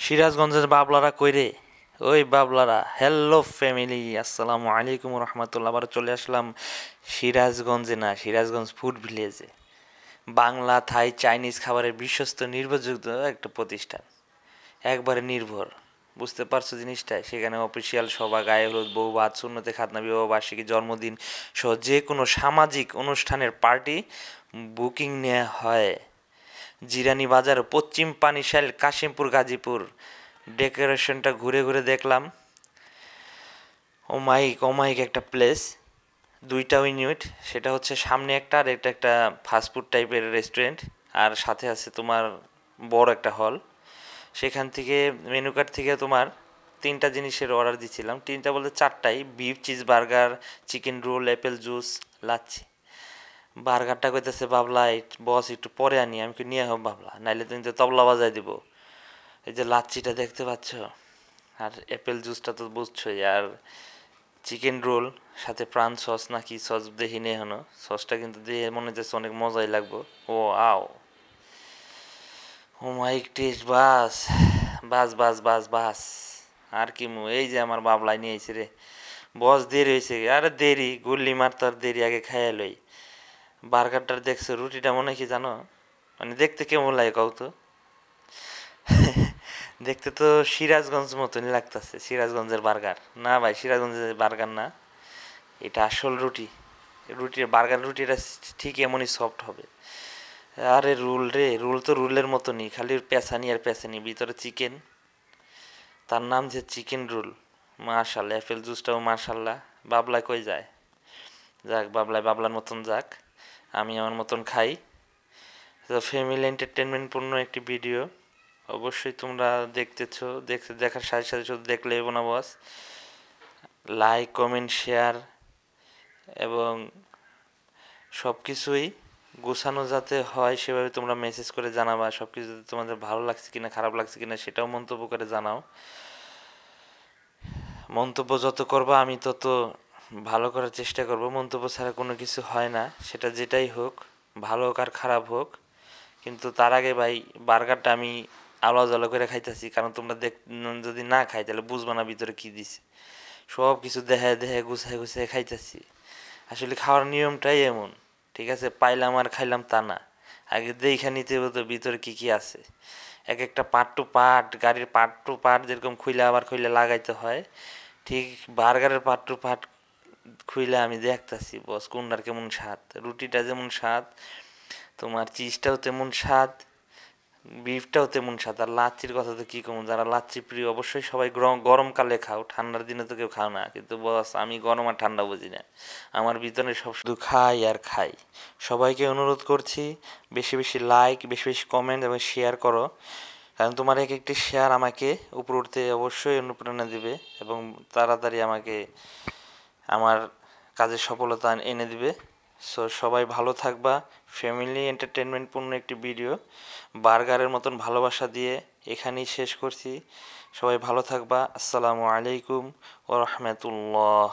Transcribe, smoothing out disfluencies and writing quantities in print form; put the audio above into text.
সিরাজগঞ্জের বাবলারা কইরে, ওই বাবলারা, হ্যালো ফ্যামিলি, আসসালামু আলাইকুম রহমতুল্লাহ। আবার চলে আসলাম সিরাজগঞ্জে, না সিরাজগঞ্জ ফুড ভিলেজে। বাংলা, থাই, চাইনিজ খাবারের বিশ্বস্ত নির্ভরযোগ্য একটা প্রতিষ্ঠান, একবারে নির্ভর। বুঝতে পারছো জিনিসটা? সেখানে অফিসিয়াল সভা, গায়ে হলুদ, বউ ভাত, শূন্যতে খাতনা, বিবাহ বার্ষিকী, জন্মদিন সহ যে কোনো সামাজিক অনুষ্ঠানের পার্টি বুকিং নেওয়া হয়। জিরানি বাজার, পশ্চিম পানিশাল, কাশিমপুর, গাজীপুর। ডেকোরেশনটা ঘুরে ঘুরে দেখলাম, ওমাইক ওমাইক একটা প্লেস, দুইটা ইউনিট। সেটা হচ্ছে সামনে একটা, আর এটা একটা ফাস্টফুড টাইপের রেস্টুরেন্ট, আর সাথে আছে তোমার বড় একটা হল। সেখান থেকে মেনু কার্ড থেকে তোমার তিনটা জিনিসের অর্ডার দিচ্ছিলাম, তিনটা বলতে চারটাই: beef cheese burger, chicken roll, apple juice, lassi. বার্গারটা কইতেছে বাবলা বস একটু পরে আনি। আমি কি নিয়ে হোক বাবলা, নাইলে তুমি তো তবলা বাজায় দিব। এই যে লাচ্ছিটা দেখতে পাচ্ছ, আর অ্যাপেল জুসটা তো বুঝছোই, আর চিকেন রোল সাথে প্রাণ সস নাকি সস দেখি নে হনো। সসটা কিন্তু দিয়ে মনে হচ্ছে অনেক মজাই লাগবো। ও আও, ও মাইক টেস্ট, বাস বাস বাস বাস বাস। আর কি এই যে আমার বাবলাই নিয়ে আইছে রে। বস দেরি হয়েছে, আরে দেরি গুল্লি মার, তো আর দেরি, আগে খাইয়া লই। বার্গারটার দেখছো, রুটিটা মনে কি জানো, মানে দেখতে কেমন লাগে কও তো? দেখতে তো সিরাজগঞ্জ মতনই লাগতেছে, সিরাজগঞ্জের বার্গার। না ভাই, সিরাজগঞ্জের বার্গার না, এটা আসল রুটি। রুটির বার্গার রুটিটা ঠিক এমনই সফট হবে। আরে রুল রে, রুল তো রুলের মতনই, খালি পেঁচানি আর পেঁচানি, ভিতরে চিকেন। তার নাম যে চিকেন রোল। মাশাল্লাহ, অ্যাপেল জুসটাও মাশাল্লাহ। বাবলা কই যায়? যাক, বাবলায় বাবলার মতন যাক, আমি আমার মতন খাই। তো ফ্যামিলি এন্টারটেনমেন্ট পূর্ণ একটি ভিডিও, অবশ্যই তোমরা দেখতেছো। দেখার সাথে সাথে শুধু দেখলে এবো না বস, লাইক, কমেন্ট, শেয়ার এবং সব কিছুই গোছানো যাতে হয় সেভাবে তোমরা মেসেজ করে জানাবা। সব কিছু তোমাদের ভালো লাগছে কিনা, খারাপ লাগছে কিনা সেটাও মন্তব্য করে জানাও। মন্তব্য যত করবা আমি তত ভালো করার চেষ্টা করব। মন্তব্য ছাড়া কোনো কিছু হয় না, সেটা যেটাই হোক, ভালো হোক আর খারাপ হোক। কিন্তু তার আগে ভাই, বার্গারটা আমি আলো জালো করে খাইতেছি, কারণ তোমরা যদি না খাই তাহলে বুঝবা না ভিতরে কি দিছে। সব কিছু দেহে দেহে গুছায় গুছায় খাইতেছি। আসলে খাওয়ার নিয়মটাই এমন, ঠিক আছে? পাইলাম আর খাইলাম তা না, আগে দেখে নিতে হতো ভিতরে কি কি আছে। এক একটা পার্ট টু পার্ট, গাড়ির পার্ট টু পার্ট যেরকম খুইলে আবার খুইলে লাগাইতে হয়, ঠিক বার্গারের পার্ট টু পার্ট খুইলে আমি দেখতাছি বস কোনটার কেমন স্বাদ। রুটিটা যেমন স্বাদ, তোমার চিজটাও তেমন স্বাদ, বিফটাও তেমন স্বাদ। আর লাচ্ছির কথা তো কি কম, যারা লাচ্ছি প্রিয় অবশ্যই সবাই গরমকালে খাও, ঠান্ডার দিনে তো কেউ খাও না। কিন্তু বস আমি গরম আর ঠান্ডা বুঝি না, আমার ভিতরে সব শুধু খাই আর খাই। সবাইকে অনুরোধ করছি, বেশি বেশি লাইক, বেশি বেশি কমেন্ট এবং শেয়ার করো, কারণ তোমার এক একটি শেয়ার আমাকে উপরে উঠতে অবশ্যই অনুপ্রেরণা দিবে এবং তাড়াতাড়ি আমাকে আমার কাজের সফলতা এনে দিবে। সো সবাই ভালো থাকবা। ফ্যামিলি এন্টারটেনমেন্ট পূর্ণ একটি ভিডিও বার্গারের মতন ভালোবাসা দিয়ে এখানেই শেষ করছি। সবাই ভালো থাকবা। আসসালামু আলাইকুম ওয়া রাহমাতুল্লাহ।